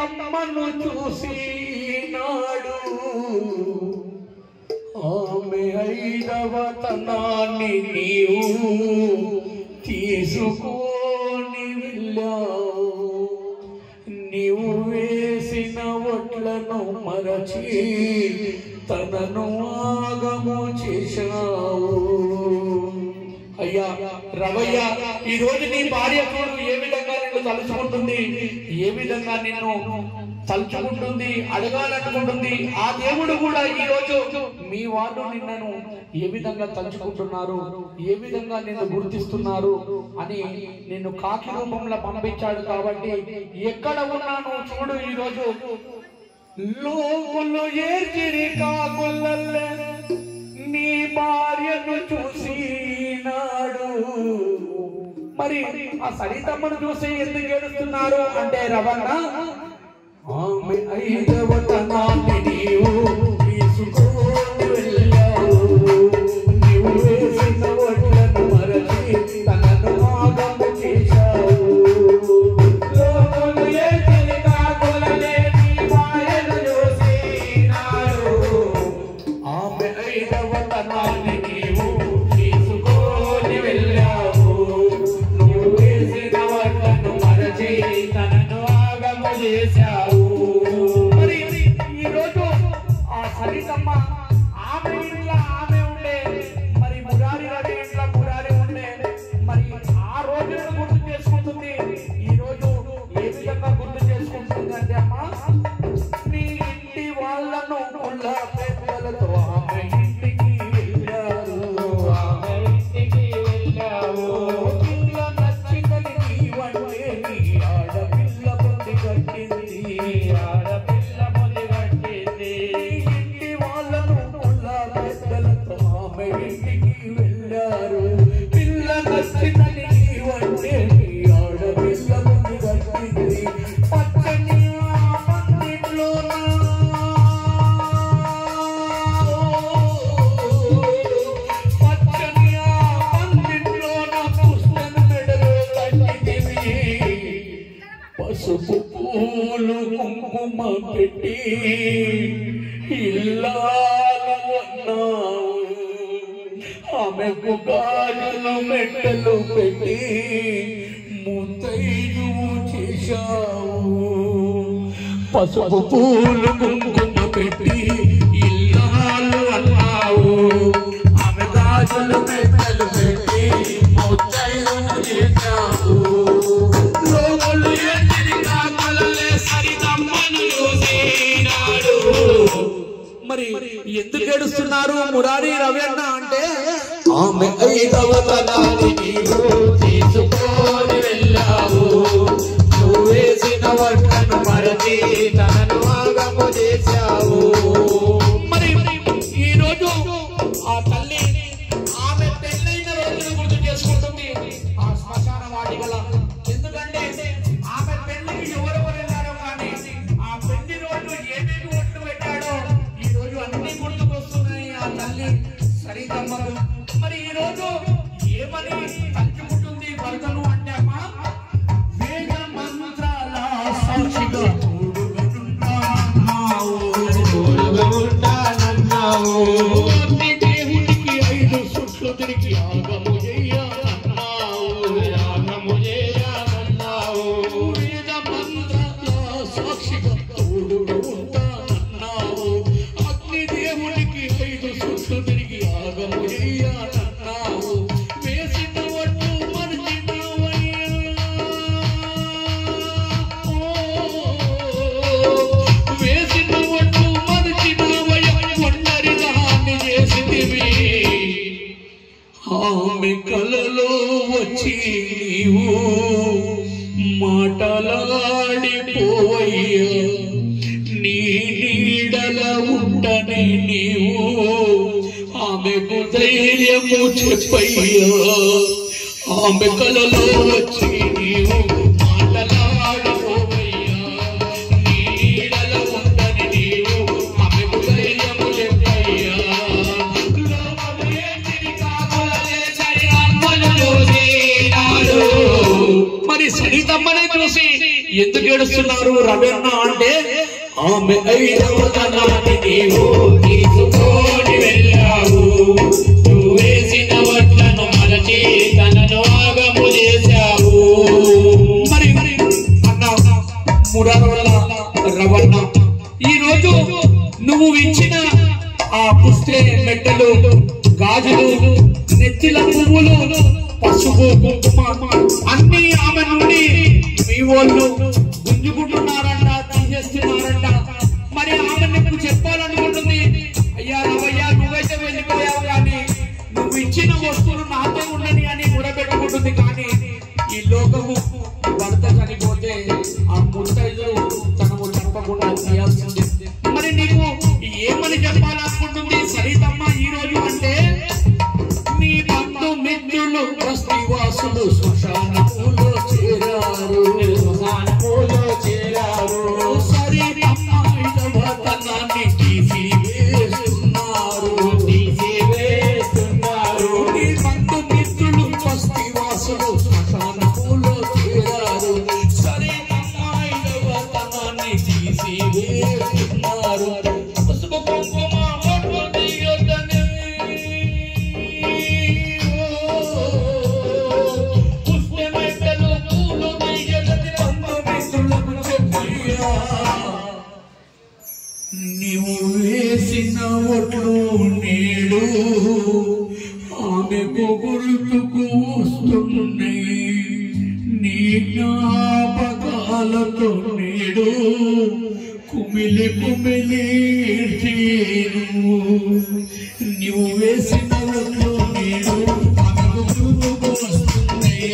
సరితమ్మను చూసి నాడు ఆమె ఐదవతనాన్ని నీవు తీసుకొని వెళ్ళావు. నీవు వేసిన ఒట్లను మరచి తనను ఆగము చేశావు. అయ్యా రవయ్య, ఈ రోజు నీ భార్య చూడు ఏ విధంగా నిన్ను తలుచుకుంటుంది, ఏ విధంగా నిన్ను తలుచుకుంటుంది, అడగాలనుకుంటుంది. ఆ దేవుడు కూడా ఈ రోజు మీ వాళ్ళు నిన్నను ఏ విధంగా తలుచుకుంటున్నారు, ఏ విధంగా నిన్ను గుర్తిస్తున్నారు అని నిన్ను కాకి రూపంలో పంపించాడు. కాబట్టి ఎక్కడ ఉన్నాను చూడు. ఈ రోజు లోకులు ఏర్చిరి కాకులల్లే నీ భార్యను చూసినాడు. మరి ఆ సరితమ్మను చూసి ఎందుకు ఏడుస్తున్నారు అంటే రవణ, ఆమె ఐదవతనాన్ని నీవు తీసుకొని వెళ్ళావు. నీవు వేసిన ఒట్లను మరచి తనను ఆగము చేశావు. లోకులు ఏర్చిరి కాకులల్లే నీ భార్యను చూసినాడు. ఆమె ఐదవతనాన్ని నీవు తీసుకొని వెళ్ళావు. నువ్వు వేసిన ఒట్లను మరచి తనను ఆగము చేశావు. మరి ఈ రోజు ఆ సరితమ్మ ఆమె ఇంట్లో ఆమె ఉండే, మరి మురారి రవి ఇంట్లో మురారి ఉండే. మరి ఆ రోజును గుర్తు చేసుకుంటుంది. ఈ రోజు ఏ విధంగా గుర్తు చేసుకుంటుంది అంటే, అమ్మా నీ ఇంటి వాళ్ళను కుళ్ళ పెద్దలతో ఆమె ఇంటికి వెళ్ళారు. ఆమె ఇంటికి వెళ్ళావు. పిల్ల నచ్చిందని నీవంటే నీ ఆడపిల్ల పొంది కట్టింది. ఆడపిల్ల పొంది కట్టింది. ఇంటి వాళ్ళను కుళ్ళ పెద్దలతో ఆమె ఇంటికి వెళ్ళారు. పిల్ల నచ్చిందని నీవంటే నీ ఆడపిల్ల పొంది కట్టింది. పచ్చని పందిట్లోన పచ్చని పందిట్లోన పుస్తను మెడలో కట్టితివి. పసుపు పూలు కుంకుమ పెట్టి ఇల్లాలు అన్నావు. ఆమెకు గాజులు మెట్టలు పెట్టి ముత్తైదు చేశావు. పసుపు పూలు కుంకుమ పెట్టి ఇల్లాలు అన్నావు. ఆమె గాజులు మెట్టలు పెట్టి ముత్తైదు చేశావు. లోకులు ఏర్చిరి కాకులల్లే సరితమ్మను చూసినాడు. మరి ఎందుకు ఏడుస్తున్నారు మురారి రవణ అంటే, ఆమె ఐదవతనాన్ని నీవు తీసుకొని వెళ్ళావు. నువ్వు వేసిన ఒట్లను మరచి తనను ఆగము చేశావు. మరి ఈ రోజు ఆ తల్లి ఆమె పెళ్ళైన రోజును గుర్తు చేసుకుంటుంది ఆ శ్మశాన వాటికల. ఎందుకంటే ఆమె పెళ్లికి ఎవరెవరు వెళ్ళారో కానీ ఆ పెళ్లి రోజు ఏమేమి ఒట్లు పెట్టాడో ఈ రోజు అన్ని గుర్తుకొస్తున్నాయి ఆ తల్లి సరితమ్మకు. మరి ఈ రోజు ఏమని తలుచుకుంటుంది భర్తను అంటే, అమ్మా వేద మంత్రాల సాక్షిగా తోడుగా ఉంటానన్నావు. దేవుడికి 5 సుట్లు తిరిగి ఆగము చేయాలన్నావు. ఆగము చేయాలన్నావు. వేద మంత్రాల సాక్షిగా తోడుగా ఉంటానన్నావు. అగ్ని దేవుడికి 5 సుట్లు తిరిగి ఆగము చేయాలన్నావు. వేసిన ఒట్టు మరిచినావయ్యా. వేసిన ఒట్టు మరిచినావయ్యా. ఒంటరి దాన్ని చేసితివి. ఆమె కలలో వచ్చి నీవు మాటలాడిపోవయ్యా. నీ నీడల ఉంటని నీవు ఆమెకు ధైర్యము చెప్పయ్యా. ఆమె కలలో వచ్చి నీవు మాటలాడిపోవయ్యా. నీ నీడల ఉంటని నీవు ఆమెకు ధైర్యము చెప్పయ్యా. లోకులు ఏర్చిరి కాకులల్లే సరితమ్మను చూసినాడు. మరి సరితమ్మని చూసి ఎందుకు ఏడుస్తున్నారు రవెన్న అంటే ఆమె ఐదవతనాన్ని నీవు తీసుకొని వెళ్ళావు. నువ్వు వేసిన వడ్లను మరచి తనను ఆగము చేశావు. మరి అన్న మురారోల రవణ ఈ రోజు నువ్వు ఇచ్చిన ఆ పుస్తే మెట్టలు, గాజులు, నెత్తిల పువ్వులు, పసుపు, కుంకుమ అన్ని ఆమె నుండి మీ వాళ్ళు గుంజుకుంటున్నారంట, తీసేస్తున్నారంట. మరి ఆమె నీకు చెప్పాలనుకుంటుంది, అయ్యా రవయ్యా నువ్వైతే వెళ్ళిపోయావు కానీ నువ్వు ఇచ్చిన వస్తువులు నాతో ఉండని అని మొరబెట్టుకుంటుంది. కానీ ఈ లోకము భర్త చనిపోతే ఆ ముత్తైదులు తనము తప్పకుండా చేయాల్సింది. మరి నీకు ఏమని చెప్పాలనుకుంటుంది సరితమ్మ ఈ రోజు అంటే, నీ బంధు మిత్రులు బస్తీవాసులు శ్మశానములో చేరారు, శ్మశానములో చేరారు. సరితమ్మ ఐదవతనాన్ని తీసివేస్తున్నారు, తీసివేస్తున్నారు. నీ బంధు మిత్రులు బస్తీవాసులు శ్మశానములో చేరారు, సరితమ్మ ఐదవతనాన్ని తీసివేస్తున్నారు. పసుపు కుంకుమ నీవు వేసిన ఒట్లు నేడు ఆమెకు గుర్తుకు వస్తున్నాయి. నీ జ్ఞాపకాలతో నేడు కుమిలి కుమిలి నీవు వేసిన ఒట్లు నేడు ఆమెకు గుర్తుకు వస్తున్నాయి.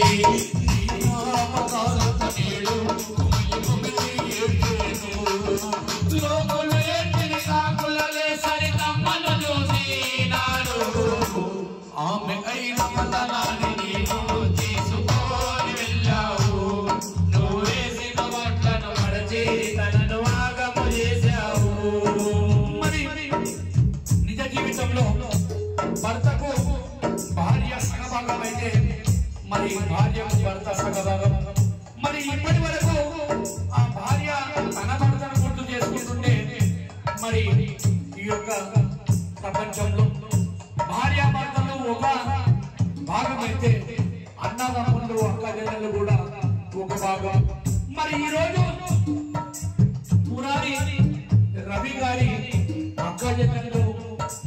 నీ జ్ఞాపకాలతో నేడు కుమిలి కుమిలి ఆమె ఐదవతనాన్ని నీవు తీసుకొని వెళ్ళావు. నువ్వు వేసిన వడ్లను మరచి తనను ఆగము చేశావు. మరి నిజ జీవితంలో భర్తకు భార్య సగభాగం అయితే మరి భార్యకు భర్త సగభాగం. మరి ఇప్పటి వరకు ఆ భార్య తన భర్తను గుర్తు చేసుకుంటుంటే మరి ఈ యొక్క ప్రపంచంలో భార్య భర్తలు ఒక భాగం అయితే అన్నదమ్ములు అక్క చెల్లెలు కూడా ఒక భాగం. మరి ఈ రోజు పురారి రవి గారి అక్క చెల్లెలు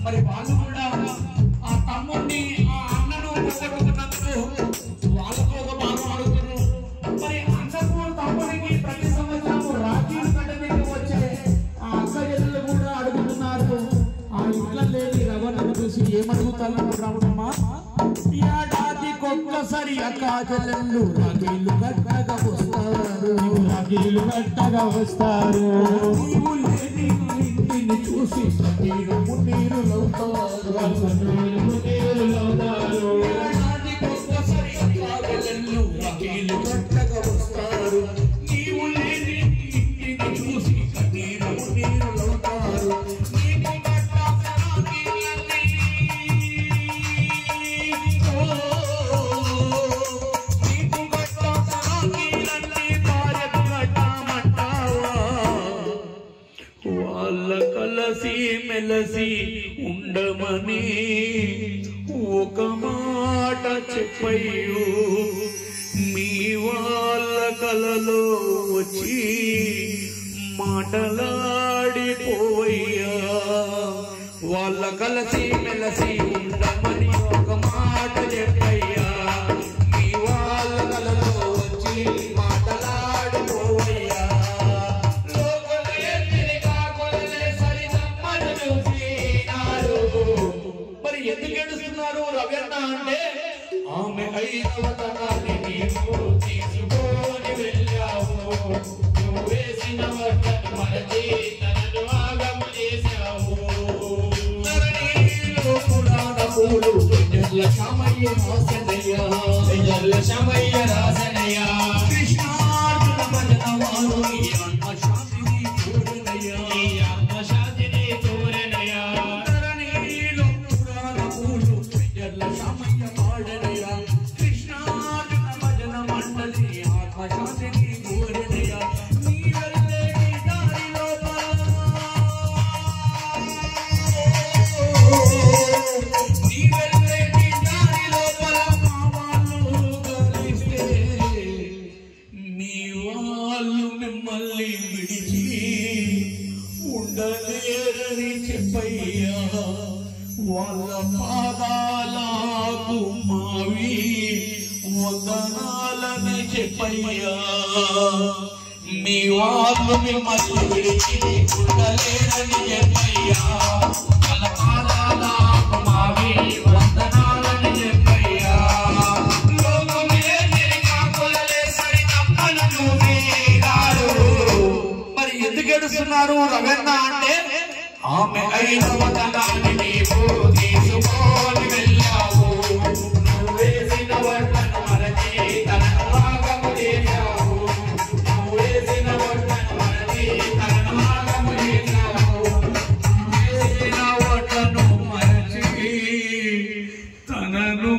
మరి వాళ్ళు కూడా ఆ తమ్ముడిని ఆ అన్నను పోగొట్టుకున్నందుకు వాళ్ళకు ఒక భాగం అడుగుతున్నారు. మరి అన్నకు తమ్ముడికి ప్రతి సంవత్సరం రాఖీలు కట్టడానికి వచ్చే ఆ అక్క చెల్లెలు కూడా అడుగుతున్నారు. ఆ ఇంట్లో లేని రవణను చూసి ఏమడుగుతాను రావడమ్మా, ఏడాదికొక్కసారి అక్క చెల్లెళ్ళు రాఖీలు కట్టగా వస్తారు, రాఖీలు కట్టగా వస్తారు. నీవు లేని ఇంటిని చూసి నీరు మున్నీరులవుతారు, ఏడాదికొక్కసారి అక్క చెల్లెళ్ళు రాఖీలు కట్టగా వస్తారు. నీవు లేని ఇంటిని చూసి నీరు మున్నీరులవుతారు. వాళ్ళ కలసి మెలసి ఉండమని ఒక మాట చెప్పయ్యు. మీ వాళ్ళ కలలో వచ్చి మాటలాడిపోయ్యా. వాళ్ళ కలసి మెలసి ఉండమని ఒక మాట చెప్పయ్యా. మీ వాళ్ళ కలలో వచ్చి మాటలాడిపోయ్యా. మరి ఎందుకు ఏడుస్తున్నారు రవెన్న అంటే, ఆమె ఐదవతనాన్ని నీవు తీసుకొని వెళ్ళావు. నువ్వు వేసిన వడ్లను మరచి తనను ఆగము చేశావు. పురాణ పూలు జల్ల సమయ రాసనయ్య కృష్ణార్జున భజన వారు ఆత్మశాంతిని తోరణయ్య. పురాణ పూలు జల్ల సమయ పాడనయ్య కృష్ణార్జున భజన మండలి ఆత్మశాంతిని తోరణయ్య. లేరని చెప్పయ్యా వాళ్ళ పాదాలకు మావి వందనాలని చెప్పయ్యా మీ వాళ్ళు మిమ్మల్ని విడిచి ఉండలేరని చెప్పయ్యా వాళ్ళ పాదాలకు మావి వందనాలని చెప్పయ్యా మరి ఎందుకు ఏడుస్తున్నారు రవెన్న అంటే ఆమె అయిన వదనాన్ని నీవు తీసుకొని వెళ్ళావు నువ్వు వేసిన వడ్లను మరచి తనను భాగము చేశావు నువ్వు వేసిన వడ్లను మరచి తనను భాగము చేశావు వేసిన వడ్లను మరచి తనను